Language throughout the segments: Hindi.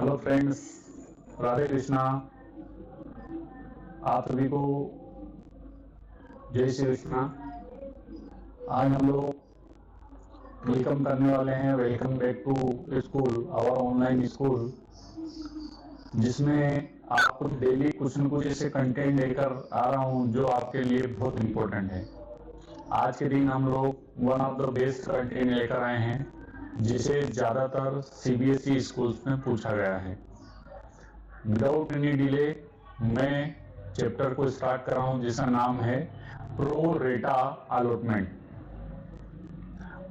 Hello friends, Radhe Krishna. आप सभी को जय श्री कृष्णा। आज हम लोग वेलकम करने वाले हैं, welcome back to school, our online school, जिसमें आपको डेली कुछ न कुछ ऐसे कंटेंट लेकर आ रहा हूं जो आपके लिए बहुत इम्पोर्टेंट है। आज के दिन हम लोग one of the best content लेकर आए हैं, जिसे ज़्यादातर सीबीएसई स्कूल्स में पूछा गया है। विदाउट एनी डिले मैं चैप्टर को स्टार्ट कर रहा हूं, जिसका नाम है pro rata allotment.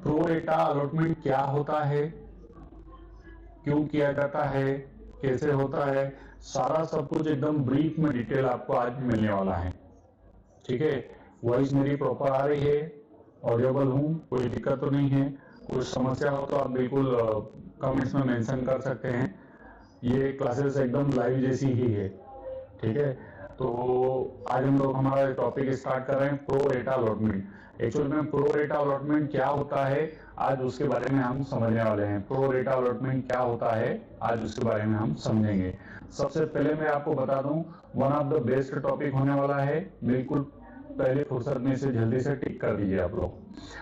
Pro rata allotment क्या होता है, क्यों किया जाता है, कैसे होता है, सारा सब कुछ एकदम ब्रीफ में डिटेल आपको आज मिलने वाला है। ठीक है, वॉइस मेरी प्रॉपर आ रही है, ऑडियोबल हूँ, कोई दिक्कत तो नहीं है। कुछ समस्या हो तो आप बिल्कुल कमेंट्स में मेंशन कर सकते हैं। ये क्लासेस एकदम लाइव जैसी ही है। ठीक है, तो आज हम लोग हमारा टॉपिक स्टार्ट कर रहे हैं प्रो रेटा अलॉटमेंट। एक्चुअल में प्रो रेटा अलॉटमेंट क्या होता है, आज उसके बारे में हम समझने वाले हैं। प्रो रेटा अलॉटमेंट क्या होता है, आज उसके बारे में हम समझेंगे। सबसे पहले मैं आपको बता दूं, one of the best topic होने वाला है। बिल्कुल पहले फुर्सत में से जल्दी से टिक कर दीजिए आप लोग।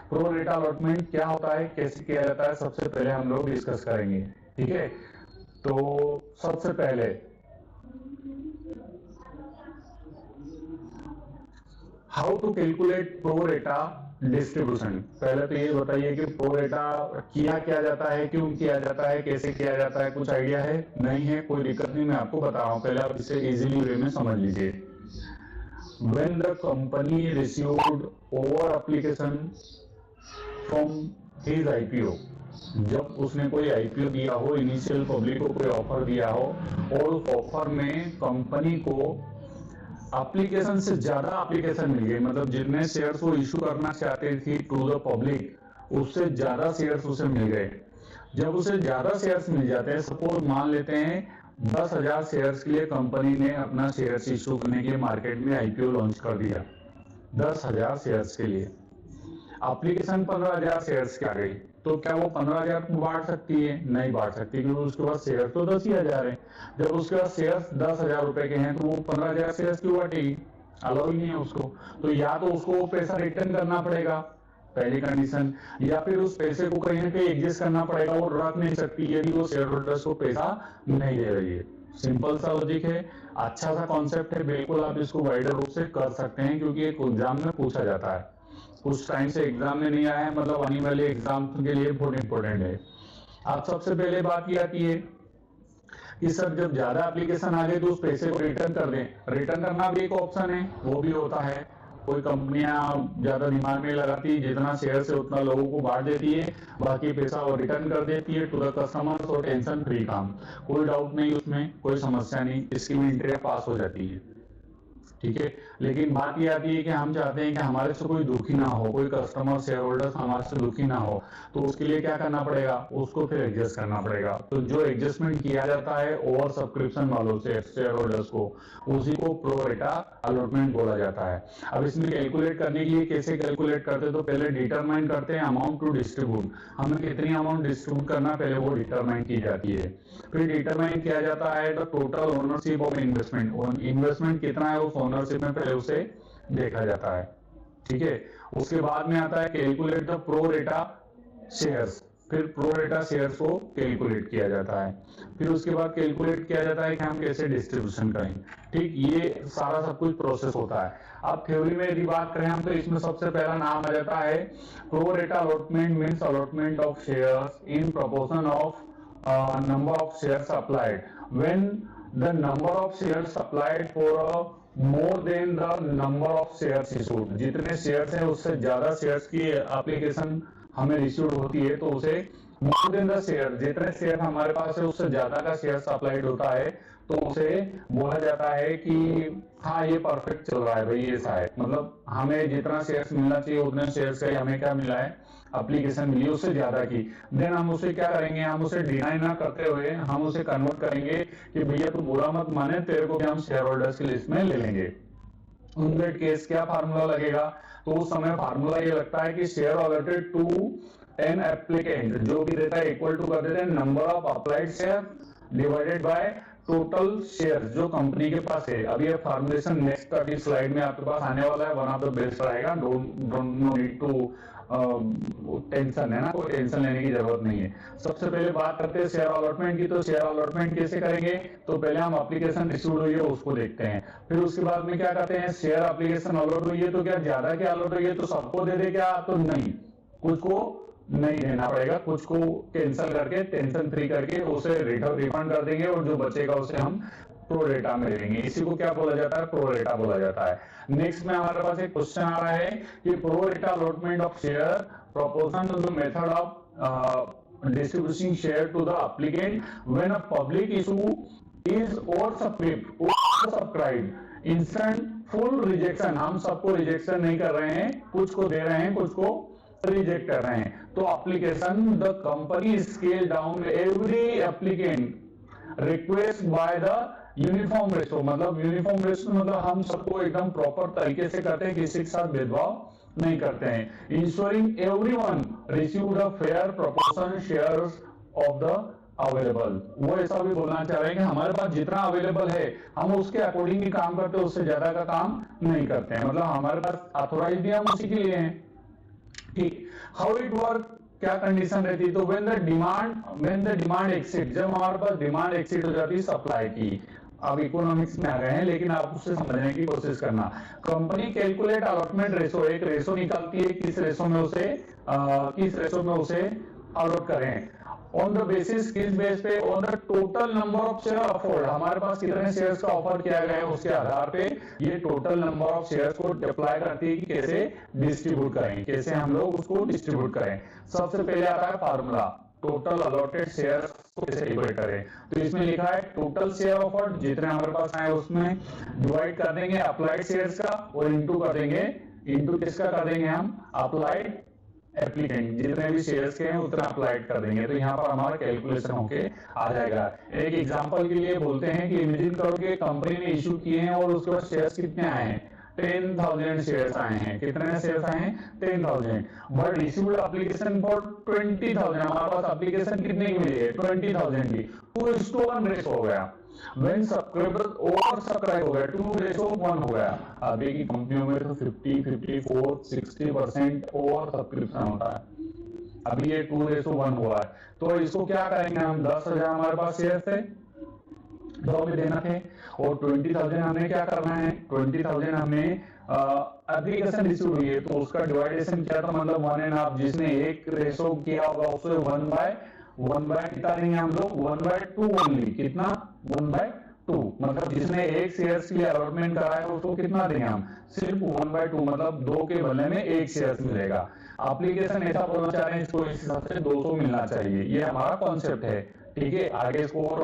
प्रो रेटा अलॉटमेंट क्या होता है, कैसे किया जाता है, सबसे पहले हम लोग डिस्कस करेंगे। ठीक है, तो सबसे पहले how to calculate pro rata distribution. पहले तो ये बताइए कि प्रो रेटा किया क्या जाता है, क्यों किया जाता है, कैसे किया जाता है, कुछ आइडिया है? नहीं है, कोई दिक्कत नहीं, मैं आपको बता रहा हूं, पहले आप इसे इजीली वे में समझ लीजिए। When the company received over application from his IPO, जब उसने कोई आईपीओ दिया हो, इनिशियल पब्लिक को कोई ऑफर दिया हो, और उस ऑफर में कंपनी को एप्लीकेशन से ज्यादा एप्लीकेशन मिल गए, मतलब जितने शेयर्स वो इशू करना चाहते थे टू द पब्लिक, उससे ज्यादा शेयर्स उसे मिल गए। जब उसे ज्यादा शेयर्स मिल जाते हैं, सपोज मान लेते हैं 10,000 शेयर्स के लिए कंपनी ने अपना शेयर्स इशू करने के लिए मार्केट में आईपीओ लॉन्च कर दिया। 10,000 शेयर्स के लिए एप्लीकेशन 15,000 शेयर्स की आ गई, तो क्या वो 15,000 को बांट सकती है? नहीं बांट सकती, क्योंकि उसके पास शेयर तो 10,000 है। जब उसके पास शेयर 10,000 रुपए के हैं, तो वो 15,000 शेयर क्यों बांटेगी? अलाउ ही नहीं है उसको। तो या तो उसको वो पैसा रिटर्न करना पड़ेगा, पहली कंडीशन, या फिर उस पैसे को कहीं ना कहीं एडजस्ट करना पड़ेगा। वो रख नहीं सकती यदि वो शेयर होल्डर्स को पैसा नहीं दे रही है। सिंपल सा लॉजिक है, अच्छा सा कॉन्सेप्ट है, बिल्कुल आप इसको वाइडर रूप से कर सकते हैं, क्योंकि एक एग्जाम में पूछा जाता है। कुछ टाइम से एग्जाम में नहीं आया है, मतलब आने वाले एग्जाम के लिए बहुत इंपॉर्टेंट है। अब सबसे पहले बात ये आती है कि सर जब ज्यादा एप्लीकेशन आ गए तो उस पैसे को रिटर्न कर दें। रिटर्न करना भी एक ऑप्शन है, वो भी होता है। कोई कंपनियां ज्यादा दिमाग नहीं लगाती, जितना शेयर से उतना लोगों को बांट देती है, बाकी पैसा वो रिटर्न कर देती है टू द कस्टमर। और टेंशन फ्री काम, कोई डाउट नहीं, उसमें कोई समस्या नहीं, इसकी भी इंट्री पास हो जाती है। ठीक है, लेकिन बात ये आती है कि हम चाहते हैं कि हमारे से कोई दुखी ना हो, कोई कस्टमर शेयर होल्डर हमारे से दुखी ना हो, तो उसके लिए क्या करना पड़ेगा? उसको फिर एडजस्ट करना पड़ेगा। तो जो एडजस्टमेंट किया जाता है ओवर सब्सक्रिप्शन वालों से शेयर होल्डर्स को, उसी को प्रो रेटा अलॉटमेंट बोला जाता है। अब इसमें कैलकुलेट करने के लिए कैसे कैलकुलेट करते हैं, तो पहले डिटरमाइन करते हैं अमाउंट टू डिस्ट्रीब्यूट। हमें कितनी अमाउंट डिस्ट्रीब्यूट करना, पहले वो डिटरमाइन की जाती है। फिर डिटरमाइन किया जाता है the total ownership of investment. Investment कितना है उस ओनरशिप में, पहले उसे देखा जाता है। ठीक है, उसके बाद में आता है कैलकुलेट द प्रो रेटा शेयर्स। फिर प्रो रेटा शेयर्स को कैलकुलेट किया जाता है। फिर उसके बाद कैलकुलेट किया जाता है कि हम कैसे डिस्ट्रीब्यूशन करें। ठीक, ये सारा सब कुछ प्रोसेस होता है। अब थ्योरी में यदि बात करें हम, तो इसमें सबसे पहला नाम आ जाता है pro rata allotment means allotment of shares in proportion of number of shares applied. When the number of shares applied for a more than the number of shares issued, जितने शेयर्स हैं उससे ज्यादा शेयर्स की एप्लीकेशन हमें इश्यूड होती है, तो उसे मोर देन द शेयर, जितने शेयर हमारे पास है उससे ज्यादा का शेयर अप्लाइड होता है, तो उसे बोला जाता है कि हाँ ये परफेक्ट चल रहा है भाई, ऐसा है, मतलब हमें जितना शेयर्स मिलना चाहिए उतने शेयर्स का हमें क्या मिला है, एप्लीकेशन मिली उससे ज्यादा की। देन हम उसे क्या करेंगे, हम उसे डिनाई ना करते हुए हम उसे कन्वर्ट करेंगे कि भैया तू बुरा मत माने, तेरे को भी हम शेयर होल्डर्स की लिस्ट में ले लेंगे। उन दैट केस क्या फार्मूला लगेगा, तो उस समय फार्मूला ये लगता है कि share allotted to an applicant, जो भी रहता है इक्वल टू कर देते हैं number of applied share divided by total share जो कंपनी के पास है। अभी ये फॉर्मुलेशन नेक्स्ट अभी स्लाइड में आपके पास आने वाला है, वन ऑफ द बेस्ट रहेगा। डोंट नीड टू टेंशन है ना, कोई टेंशन लेने की जरूरत नहीं है। सबसे पहले बात करते हैं शेयर अलॉटमेंट की। तो शेयर अलॉटमेंट कैसे करेंगे, तो पहले हम एप्लीकेशन रिसीव हुई है उसको देखते हैं, फिर उसके बाद में क्या करते हैं, शेयर एप्लीकेशन अलॉट हुई है तो क्या ज्यादा क्या अलॉट हुई है तो सबको दे दे क्या, तो नहीं, कुछ को नहीं देना पड़ेगा, कुछ को कैंसिल करके टेंशन फ्री करके उसे रिफंड कर देंगे और जो बचेगा उसे हम प्रो रेटा में देंगे। इसी को क्या बोला जाता है, प्रो रेटा बोला जाता है। नेक्स्ट में हमारे पास एक क्वेश्चन आ रहा है कि pro rata allotment of share proportional to the method of distributing share to the applicant when a public issue is oversubscribed instant full rejection. हम सबको रिजेक्शन नहीं कर रहे हैं, कुछ को दे रहे हैं, कुछ को रिजेक्ट कर रहे हैं। तो application the company scale down every applicant request by the uniform ratio. मतलब यूनिफॉर्म रेशो मतलब हम सबको एकदम प्रॉपर तरीके से करते हैं, किसी के साथ भेदभाव नहीं करते हैं। Ensuring everyone receive the fair proportion shares of the available. वो ऐसा भी बोलना चाह रहे हैं कि हमारे पास जितना अवेलेबल है हम उसके अकॉर्डिंग ही काम करते हैं, उससे ज्यादा का काम नहीं करते हैं। मतलब हमारे पास ऑथोराइज भी हम उसी के लिए हैं। ठीक, हाउ इट वर्क, क्या कंडीशन रहती है, तो व्हेन द डिमांड एक्सीड, जब हमारे पास डिमांड एक्सीड हो जाती है सप्लाई की। अब इकोनॉमिक्स में आ गए हैं लेकिन आप उससे समझने की कोशिश करना। कंपनी कैलकुलेट अलॉटमेंट रेशो, एक रेशो निकालती है किस रेशो में उसे अलॉट करें। ऑन द बेसिस, किस बेस पे, on the total number of share offered, हमारे पास कितने शेयर्स का ऑफर किया गया है उसके आधार पे ये टोटल नंबर ऑफ शेयर्स को अप्लाई करती है कि कैसे डिस्ट्रीब्यूट करें, कैसे हम लोग उसको डिस्ट्रीब्यूट करें। सबसे पहले आता है फार्मूला, टोटल अलॉटेड शेयर्स को कैसे डिवाइड करें। तो इसमें लिखा है टोटल शेयर ऑफर्ड, जितने हमारे पास आए उसमें डिवाइड कर देंगे अप्लाइड शेयर्स का और इनटू कर देंगे, इनटू किसका कर देंगे हम, अप्लाइड एप्लीकेंट, जितने भी शेयर्स के हैं उतना अप्लाइड कर देंगे। तो यहाँ पर हमारा कैलकुलेशन होके आ जाएगा। एक एग्जांपल के लिए बोलते हैं कि इमेजिन करो कि कंपनी ने इशू किए हैं और उसके बाद शेयर्स कितने आए हैं, 10,000 शेयर्स आए हैं। कितने शेयर्स आए हैं, 10,000, बट इशूड एप्लीकेशन फॉर 20,000। हमारे पास एप्लीकेशन कितने की मिली है, 20,000 की। 2:1 रेशो हो गया। When subscribers ओवर सब्सक्राइब हो गया, 2:1 हो गया। अभी की कंपनियों में तो 50, 54, 60% ओवर सब्सक्रिप्शन होता है। अभी ये 2:1 हुआ है। तो इसको क्या करेंगे हम, 10,000 हमारे पास शेयर थे, 2 में देना थे, और 20,000 हमें क्या करना है, 20,000 हमें एप्लीकेशन रिसीव हुई है तो उसका डिवाइडेशन क्या था, मतलब 1.5, जिसने एक रेशो किया होगा उससे 1/1 कितना देंगे हम लोग, 1/2 ओनली। कितना, 1/2, मतलब जिसने एक शेयर के लिए अलॉटमेंट करा है उसको कितना देंगे हम, सिर्फ 1/2, मतलब 2 के बदले में 1 शेयर मिलेगा। एप्लीकेशन ऐसा बोलना चाह रहे हैं, इसको इस हिसाब से 200 मिलना चाहिए। ये हमारा कॉन्सेप्ट है। ठीक है, आगे इसको और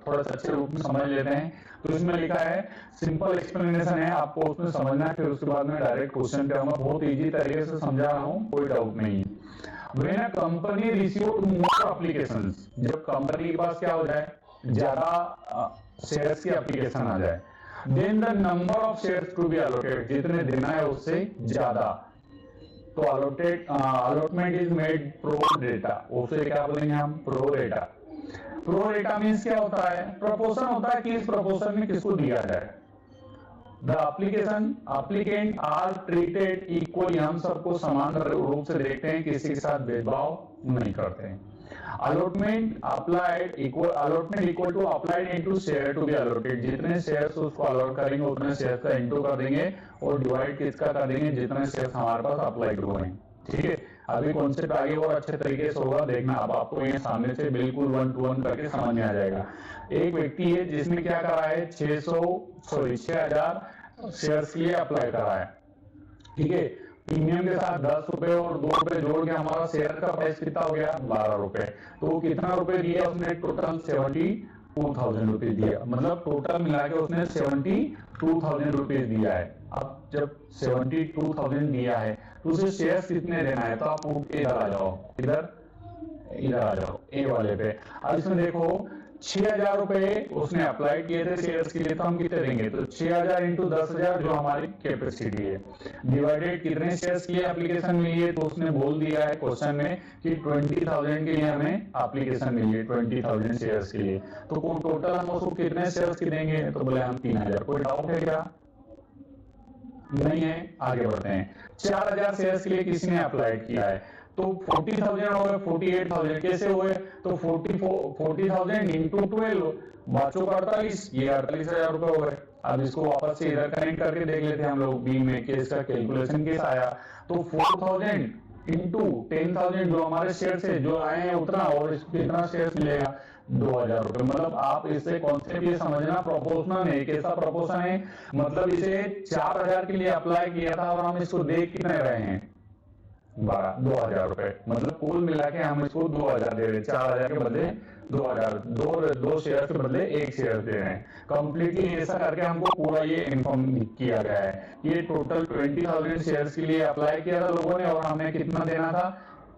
थोड़ा सा अच्छे रूप में समझ लेते हैं। तो इसमें लिखा है, सिंपल एक्सप्लेनेशन है, आपको उसमें समझना है, फिर उसके बाद में डायरेक्ट क्वेश्चन पे आऊंगा। बहुत इजी तरीके से समझा रहा हूँ, कोई डाउट नहीं है। When a company received more applications, जब कंपनी के पास क्या हो जाए, ज्यादा शेयर्स की एप्लीकेशन आ जाए, then the number of shares to be allocated, जितने देना है उससे ज्यादा, तो allotment is made pro rata। उसे क्या बोलेंगे हम, pro rata। pro rata means क्या होता है, प्रोपोर्शन होता है कि इस प्रोपोर्शन में किसको दिया जाए। The applicant are treated equally, हम सबको समान रूप से देखते हैं, किसी के साथ भेदभाव नहीं करते हैं। Allotment equal to applied into share to be allocated, जितने शेयर्स उसको अलॉट करेंगे उतने शेयर्स का इंटू कर देंगे और डिवाइड किसका कर देंगे, जितने शेयर्स हमारे पास अप्लाइड हुए हैं। ठीक है, अभी कॉन्सेप्ट आगे और अच्छे तरीके से होगा, देखना। अब आपको ये सामने से बिल्कुल 1 to 1 करके समझ में आ जाएगा। एक व्यक्ति है जिसने क्या करा है, 6,000 शेयर्स के लिए अप्लाई करा है। ठीक है, प्रीमियम के साथ 10 रुपए और 2 रुपए जोड़ के हमारा शेयर का प्राइस कितना हो गया, 12 रुपए। तो कितना रुपए दिया उसने, टोटल 72,000 रुपीज दिया, मतलब टोटल मिला के उसने 72,000 रुपीज दिया है। अब जब 72,000 दिया है तो उसे शेयर कितने देना है, तो आप इधर आ जाओ, इधर आ जाओ, ए वाले पे। अब इसमें देखो 6,000 रुपए उसने अप्लाई किए थे शेयर्स के लिए, तो हम कितने देंगे, तो 6,000 इंटू 10,000 जो हमारी कैपेसिटी है, डिवाइडेड कितने शेयर्स के लिए एप्लीकेशन मिली है, तो उसने बोल दिया है क्वेश्चन में कि 20,000 के लिए हमें एप्लीकेशन मिली है, 20,000 शेयर्स के लिए। तो टोटल हम उसको कितने शेयर्स के देंगे, तो बोले हम 3,000। कोई डाउट है क्या? नहीं है, आगे बढ़ते हैं। 4,000 शेयर्स के लिए किसी ने अप्लाई किया है, तो 40,000 हो गए, 48,000 कैसे हुए, तो 40,000 इंटू 12 बच्चों का 48, ये 48,000 रुपए हो गए। अब इसको वापस से इधर कनेक्ट करके देख लेते हैं हम लोग, बी में केस का कैलकुलेशन कैसे आया, तो 4,000 इंटू 10,000 जो हमारे शेयर से जो आए हैं उतना, और इसको कितना शेयर मिलेगा, 2,000 रुपए। मतलब आप इससे कॉन्सेप्ट ये समझना, प्रोपोर्शनल है, कैसा प्रोपोर्शन है, मतलब इसे 4,000 के लिए अप्लाई किया था और हम इसको दे कितने रहे हैं, 2,000 रुपए। मतलब कुल मिला के हम इसको 2,000 दे रहे हैं, 4,000 के बदले 2,000, दो शेयर के बदले एक शेयर दे रहे हैं। कंप्लीटली ऐसा करके हमको पूरा ये इन्फॉर्म किया गया है। ये टोटल 20,000 शेयर्स के लिए अप्लाई किया था लोगों ने, और हमें कितना देना था,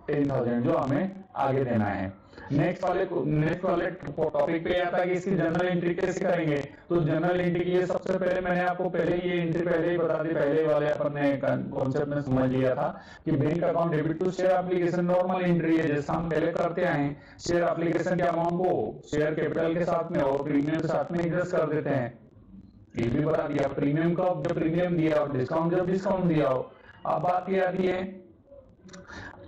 10,000 जो हमें आगे देना है। नेक्स्ट वाले टॉपिक पे आता है कि इसकी जनरल एंट्री कैसे करेंगे। तो जनरल एंट्री के लिए सबसे पहले मैंने आपको पहले ये एंट्री पहले ही बता दी, पहले वाले अपन ने कॉन्सेप्ट में समझ लिया था कि bank account debit to share application normal entry है, जैसा हम पहले करते आए। शेयर एप्लीकेशन के अमाउंट को शेयर कैपिटल के साथ में और प्रीमियम के साथ में एडजस्ट कर देते हैं। ये भी बता दिया, प्रीमियम का जब प्रीमियम दिया और डिस्काउंट जब डिस्काउंट दिया हो। अब बात ये आती है,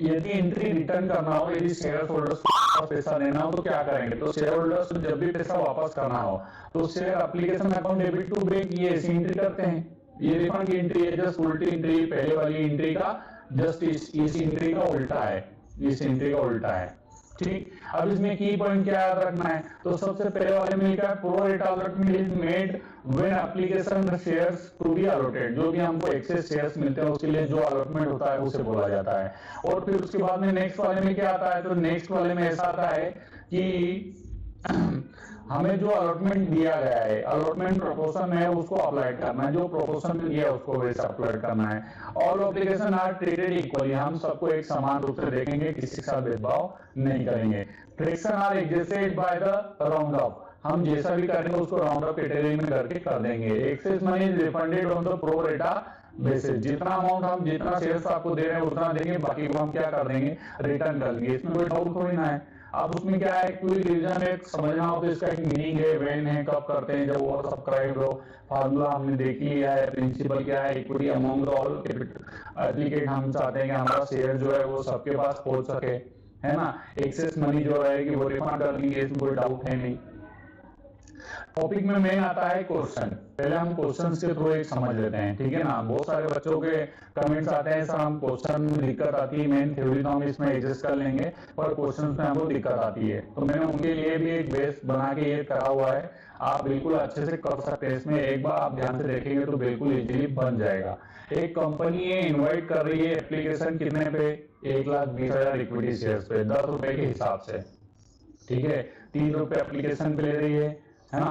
यदि एंट्री रिटर्न करना हो, यदि शेयर होल्डर्स को पैसा देना हो तो क्या करेंगे, तो शेयर होल्डर्स को जब भी पैसा वापस करना हो तो share application account debit to bank ये ऐसी एंट्री करते हैं। ये रिफंड की एंट्री है, जस्ट उल्टी एंट्री, पहले वाली एंट्री का जस्ट इस एंट्री का उल्टा है, इस एंट्री का उल्टा है। ठीक, अब इसमें की पॉइंट क्या याद रखना है, तो सबसे पहले वाले में क्या, pro rate allotment is made when application shares to be allotted. जो भी हमको एक्सेस शेयर्स मिलते हैं उसके लिए जो अलॉटमेंट होता है उसे बोला जाता है। और फिर उसके बाद में नेक्स्ट वाले में क्या आता है, तो नेक्स्ट वाले में ऐसा आता है कि हमें जो अलॉटमेंट दिया गया है, अलॉटमेंट प्रोपोर्शन है उसको अप्लाई करना है, जो प्रोपोर्शन में दिया है उसको वैसे अप्लाई करना है। All application are treated equally, हम सबको एक समान रूप से देखेंगे, किसी के साथ भेदभाव नहीं करेंगे। Fraction are adjusted by the round up, हम जैसा भी करेंगे उसको राउंड अप कैटेगरी में करके कर देंगे। Excess money is refunded on the pro रेटा बेसिस, जितना अमाउंट हम जितना शेयर्स आपको दे रहे हैं उतना देंगे, बाकी को हम क्या कर देंगे, रिटर्न कर देंगे। इसमें कोई डाउट थोड़ी ना है। अब उसमें क्या है, कोई रिवीजन एक समझना हो तो इसका एक मीनिंग है, व्हेन है, कब करते हैं, जब ओवर सब्सक्राइब हो, फार्मूला हमने देख लिया है, प्रिंसिपल क्या है, इक्विटी अमंग ऑल एप्लीकेट, हम चाहते हैं कि हमारा शेयर जो है वो सबके पास पहुंच सके, है ना। एक्सेस मनी जो रहेगी वो रिफंड कर देंगे, इसमें कोई डाउट है नहीं। टॉपिक में मेन आता है क्वेश्चन, पहले हम क्वेश्चंस के थ्रू एक समझ लेते हैं, ठीक है ना। बहुत सारे बच्चों के कमेंट्स आते हैं सर हम क्वेश्चन में दिक्कत आती है, मेन थ्योरी तो हम इसमें एडजस्ट कर लेंगे पर क्वेश्चंस में हमको दिक्कत आती है, तो मैंने उनके लिए भी एक बेस बना के ये करा हुआ है, आप बिल्कुल अच्छे से कर सकते हैं। इसमें एक बार आप ध्यान से देखेंगे तो बिल्कुल इजीली बन जाएगा। एक कंपनी है इन्वाइट कर रही है एप्लीकेशन कितने पे, 1,20,000 इक्विटी शेयर्स पे 10 रुपए के हिसाब से, ठीक है। 3 रुपए एप्लीकेशन पे ले रही है ना,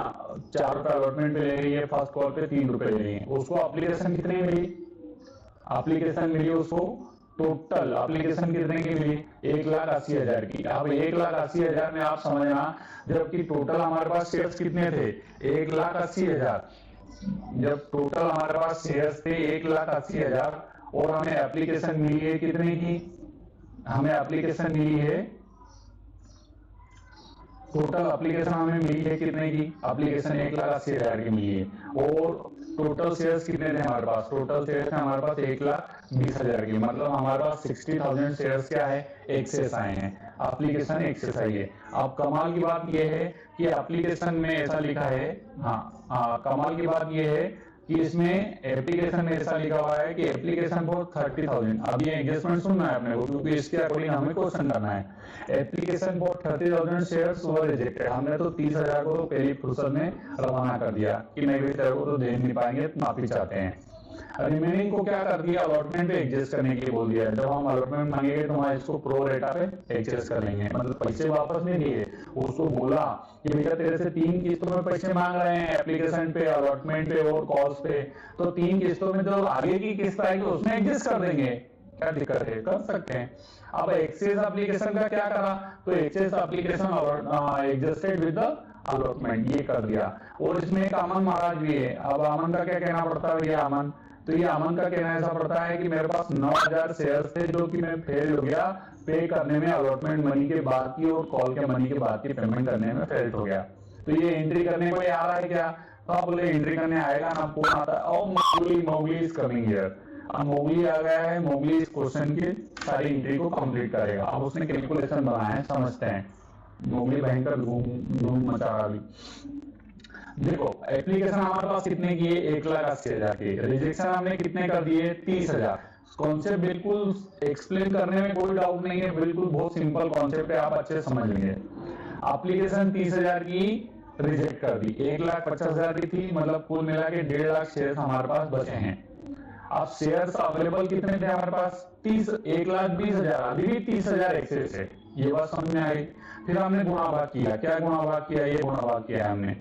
4 रुपए अलॉटमेंट पे ले रही है, फर्स्ट कॉल पे 3 रुपए ले रही है। उसको एप्लीकेशन कितने मिली, एप्लीकेशन मिली उसको टोटल एप्लीकेशन कितने की मिली, 1,80,000 की। अब 1,80,000 में आप समझना, जबकि टोटल हमारे पास शेयर्स कितने थे, 1,80,000, जब टोटल हमारे पास शेयर्स थे 1,80,000 और हमें एप्लीकेशन मिली है कितने की, हमें एप्लीकेशन मिली है, टोटल एप्लीकेशन हमें मिली है कितने की, एप्लीकेशन 1,80,000 की मिली है। और टोटल शेयर्स कितने थे हमारे पास, टोटल शेयर्स है हमारे पास 1,20,000 की, मतलब हमारे पास 60,000 शेयर्स क्या है, एक्सेस आए हैं, एप्लीकेशन एक्सेस आई है। अब कमाल की बात यह है कि एप्लीकेशन में ऐसा लिखा है, कमाल की बात यह है कि इसमें एप्लीकेशन में ऐसा लिखा हुआ है कि एप्लीकेशन फॉर 30,000, अब ये एडजस्टमेंट सुनना है अपने को क्योंकि इसके अकॉर्डिंग हमें क्वेश्चन करना है। Application for 30,000 shares were rejected, हमने तो 30,000 को तो पहली फुर्सत में रवाना कर दिया कि नहीं भाई तेरे को तो दे नहीं पाएंगे, माफी चाहते हैं। रिमेनिंग को क्या कर दिया, अलॉटमेंट पे एडजस्ट करने के लिए बोल दिया। जब हम अलॉटमेंट मांगेंगे तो हम इसको प्रो रेटा पे एडजस्ट कर लेंगे, मतलब पैसे वापस नहीं दिए, उसको बोला कि भैया तेरे से 3 किस्तों में पैसे मांग रहे हैं, एप्लीकेशन पे, अलॉटमेंट पे और कॉस्ट पे, तो 3 किस्तों में जो आगे की किस्त आएगी उसमें एडजस्ट कर देंगे, क्या दिक्कत है, कर सकते हैं। अब एक्सेस एप्लीकेशन का क्या करा, तो excess application adjusted with the allotment ये कर दिया। और इसमें एक अमन महाराज भी है। अब अमन का क्या कहना पड़ता है, ये अमन, तो ये अमन का कहना ऐसा पड़ता है कि मेरे पास 9000 शेयर थे जो कि मैं फेल हो गया पे करने में, अलॉटमेंट मनी के बाद की और कॉल के मनी के बाद की पेमेंट करने में फेल हो गया। तो ये एंट्री करने को आ रहा है क्या, तो आप बोले एंट्री करने आएगा ना, कौन आता है, और मोगली इज कमिंग हियर। अब मोगली आ गया है, मोगली इस क्वेश्चन की सारी एंट्री को कंप्लीट करेगा। अब उसने कैलकुलेशन बनाया है, समझते हैं। मोगली भयंकर धूम मचा रहा अभी। देखो एप्लीकेशन हमारे पास कितने की है, 1,80,000 की। रिजेक्शन हमने कितने कर दिए, 30,000। कॉन्सेप्ट बिल्कुल एक्सप्लेन करने में कोई डाउट नहीं है, बिल्कुल बहुत सिंपल कॉन्सेप्ट है, आप अच्छे समझ लेंगे। एप्लीकेशन 30,000 की रिजेक्ट कर दी, 1,50,000 की थी, मतलब कुल मिला के 1.5 लाख शेयर हमारे पास बचे हैं। अब शेयर्स अवेलेबल कितने थे हमारे पास, 1,20,000, अभी भी 30,000 एक्सेस है, ये बात समझ में आ गई। फिर हमने गुणा भाग किया, क्या गुणा भाग किया, ये गुणा भाग किया हमने।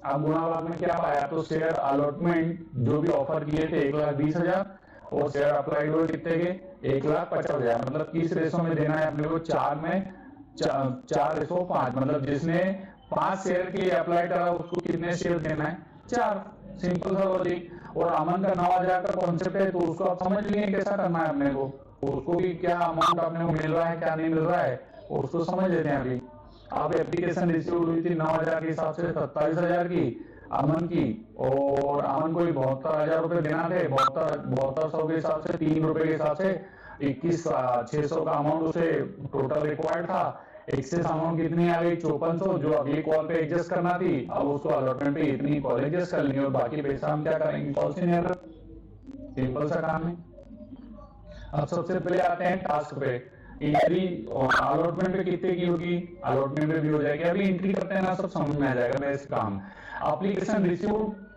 अब गुणा भाग में क्या पाया, तो शेयर अलॉटमेंट जो भी ऑफर किए थे 1,20,000 और शेयर अप्लाइड हुए कितने के, 1,50,000। मतलब किस रेशो में देना है अपने को, 4 में 4:5, मतलब जिसने 5 शेयर के लिए अप्लाई करा उसको कितने शेयर देना है, 4। सिंपल सा लॉजिक। और अमन का 9,000 का कॉन्सेप्ट है, तो उसको आप समझ लिए कैसा करना है अपने को, उसको भी क्या अमाउंट अपने को मिल रहा है क्या नहीं मिल रहा है, उसको समझ लेते हैं अभी। अब एप्लीकेशन रिसीव हुई थी 9,000 के हिसाब से 27,000 की अमन की, और अमन को 72,000 रुपए देना थे, 7200 के हिसाब से, 3 रुपए के हिसाब से 21,600 का अमाउंट उसे टोटल रिक्वायर्ड था। एक्सेस अमाउंट कितनी आ गई, 5400, जो अगली कॉल पे एडजस्ट करना थी। अब उसको अलॉटमेंट पे इतनी कॉल एडजस्ट कर लेंगे और बाकी पैसा हम क्या करेंगे, कॉल से नहीं। सिंपल सा काम है। अब सबसे पहले आते हैं टास्क पे। एंट्री अलॉटमेंट पे कितने की होगी, अलॉटमेंट पे भी हो जाएगी। अभी एंट्री करते हैं ना, सब समझ में आ जाएगा मेरे इस काम। एप्लीकेशन रिसीव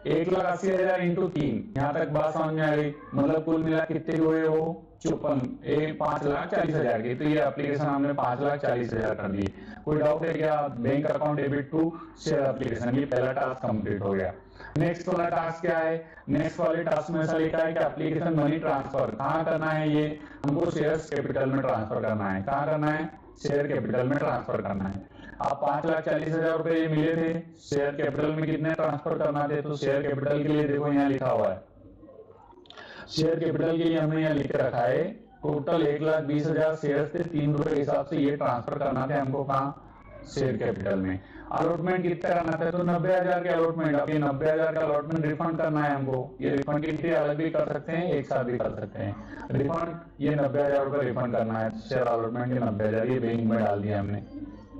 1,80,000 इंटू 3, यहाँ तक बात समझ में आ गई। मतलब कुल मिला कितने हुए हो, 54, 5,40,000 की। तो ये एप्लीकेशन हमने 5,40,000 कर दी। कोई डाउट है क्या, bank account debit to share application, ये पहला टास्क कंप्लीट हो गया। नेक्स्ट वाला टास्क क्या है, नेक्स्ट वाले टास्क में ऐसा लिखा है कि एप्लीकेशन मनी ट्रांसफर कहाँ करना है, ये हमको शेयर कैपिटल में ट्रांसफर करना है। कहाँ करना है, शेयर कैपिटल में ट्रांसफर करना है। आप 5,40,000 रुपए ये मिले थे, शेयर कैपिटल में कितने ट्रांसफर करना थे, तो शेयर कैपिटल के लिए देखो यहाँ लिखा हुआ है, शेयर कैपिटल के लिए हमने यहाँ लिख रखा है टोटल 1,20,000 शेयर थे, 3 रुपए के हिसाब से ये ट्रांसफर करना थे हमको, कहाँ, शेयर कैपिटल में। अलॉटमेंट कितना करना था, तो 90,000 के अलॉटमेंट। अब ये 90,000 का अलॉटमेंट रिफंड करना है हमको। ये रिफंड की एंट्री अलग भी कर सकते हैं, एक साथ भी कर सकते हैं। रिफंड ये 90,000 रुपए रिफंड करना है, शेयर अलॉटमेंट के 90,000 ये बैंक में डाल दिया हमने,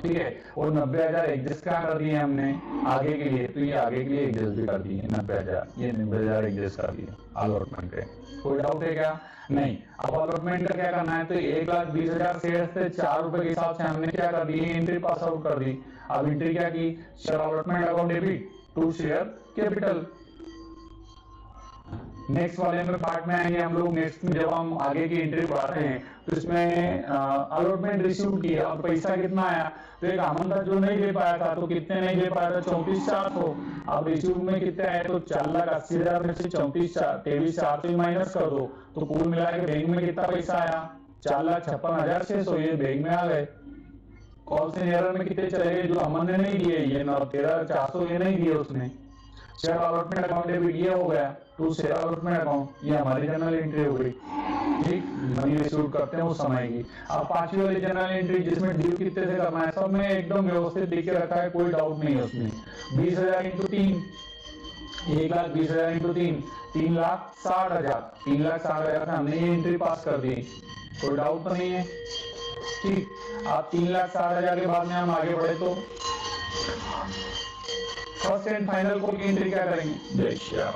ठीक है। और 90,000 एडजस्ट कहाँ कर दिए हमने, आगे के लिए, तो ये आगे के लिए एडजस्ट भी कर दिए 90,000, ये 90,000 एडजस्ट कर दिए अलॉटमेंट पे। कोई डाउट है क्या, नहीं। अब अलॉटमेंट का क्या करना है, तो 1,20,000 शेयर थे, 4 रुपए के हिसाब से हमने क्या कर दी, एंट्री पास आउट कर दी। अब एंट्री क्या की, share allotment account debit to share capital. Next वाले में पार्ट में आएंगे हम लोग। नेक्स्ट में जब हम आगे की एंट्री बढ़ाते हैं तो इसमें अलॉटमेंट रिसीव किया, अब पैसा कितना आया, तो एक अमन था जो नहीं दे पाया था, तो कितने नहीं दे पाया था, 34,400। अब रिसीव में कितने आए, तो 4,80,000 में से 23,400 से माइनस कर दो, तो कुल मिला के बैंक में कितना पैसा आया, 4,56,600, ये बैंक में आ गए। कॉल से एरर में कितने चले गए, जो अमन ने नहीं दिए, ये 13,400 ये नहीं दिए उसने। शेयर अलॉटमेंट अकाउंट डेबिट ये हो गया टू शेयर अलॉटमेंट अकाउंट, ये हमारी जनरल एंट्री हो गई, ठीक। मनी रिसीव करते हैं उस समय की। अब 5वीं वाली जनरल एंट्री जिसमें ड्यू कितने से करना है, सब में एकदम व्यवस्थित लिख के रखा है, कोई डाउट नहीं है उसमें। 20,000 इंटू 3, 1,20,000 इंटू 3, 3,60,000, 3,60,000 से हमने ये एंट्री पास कर दी, कोई डाउट तो नहीं है, ठीक। आप 3,60,000 के बाद में हम आगे बढ़े तो फर्स्ट एंड फाइनल कॉल की एंट्री क्या करेंगे, जय श्री राम।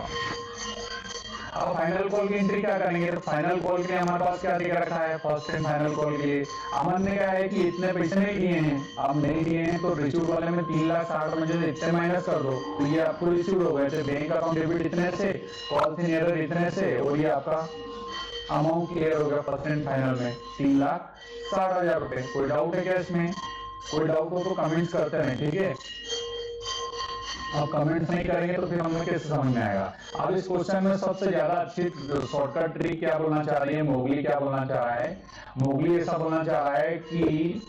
अब फाइनल कॉल की एंट्री क्या करेंगे, तो फाइनल कॉल के हमारे पास क्या दिख रखा है, फर्स्ट एंड फाइनल कॉल के लिए अमन ने क्या है कि इतने पैसे नहीं दिए हैं, अब नहीं दिए हैं तो रिसीव वाले में 3,60,000 में से इतने माइनस कर दो, तो ये आपको रिसीव हो गए थे। बैंक अकाउंट डेबिट इतने से, कॉल से एरर इतने से, और ये आपका अमाउंट क्लियर हो गया फर्स्ट एंड फाइनल में 3,60,000 रुपए। कोई डाउट है क्या इसमें, कोई डाउट हो तो कमेंट्स करते हैं, ठीक है। अब कमेंट्स नहीं करेंगे तो फिर हमें कैसे समझ में आएगा। अब इस क्वेश्चन में सबसे ज्यादा अच्छी शॉर्टकट ट्रिक क्या बोलना चाह रही है, मोगली क्या बोलना चाह रहा है, मोगली ऐसा बोलना चाह रहा है कि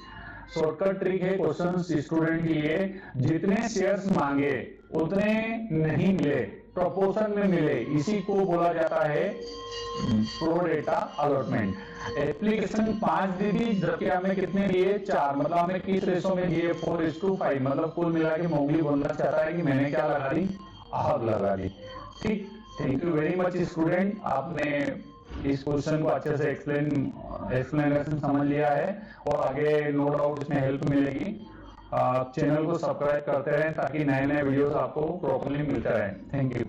शॉर्टकट ट्रिक है क्वेश्चन स्टूडेंट के लिए, जितने शेयर्स मांगे उतने नहीं मिले, प्रोपोर्शन में मिले, इसी को बोला जाता है प्रो डेटा अलॉटमेंट। एप्लीकेशन 5 दी थी जबकि हमें कितने दिए 4, मतलब हमें किस रेशो में दिए 4:5, मतलब कुल मिला के मोगली बोलना चाहता है कि मैंने क्या लगा दी, आग लगा दी। ठीक, thank you very much student, आपने इस क्वेश्चन को अच्छे से एक्सप्लेनेशन समझ लिया है और आगे नो डाउट इसमें हेल्प मिलेगी। चैनल को सब्सक्राइब करते रहें ताकि नए नए वीडियोस आपको प्रॉपर्ली मिलते रहें। Thank you.